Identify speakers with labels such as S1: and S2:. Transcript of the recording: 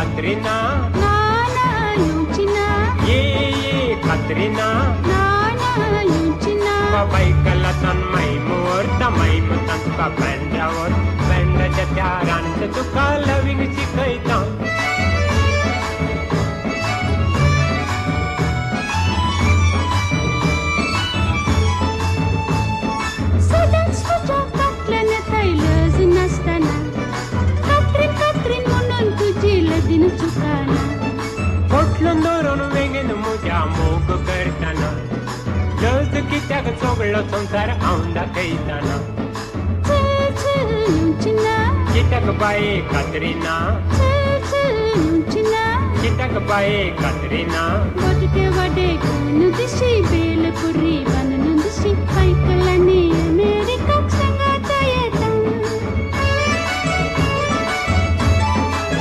S1: Katrina
S2: Nana Yuchina
S1: Katrina
S2: Nana Yuchina
S1: Babay kalatan may muorta may mutan ka bendaवर bendaच्या त्या रांचं तुका loving शिकैता
S2: Sudden switch off काटल्याने तैलच नसताना Katrin Katrin म्हणून तुझी लदिन चुकाना
S1: कोठलं नरून वेगेन मुद्या मोग करताना लस कित्याक चोगळं संसार औंदा कैताना
S2: Yuchina
S1: कित्याक बाये कात्रीना
S2: Yuchina
S1: कित्याक बाये कात्रीना
S2: बोटके वडे कोण दिशी बेल पुरी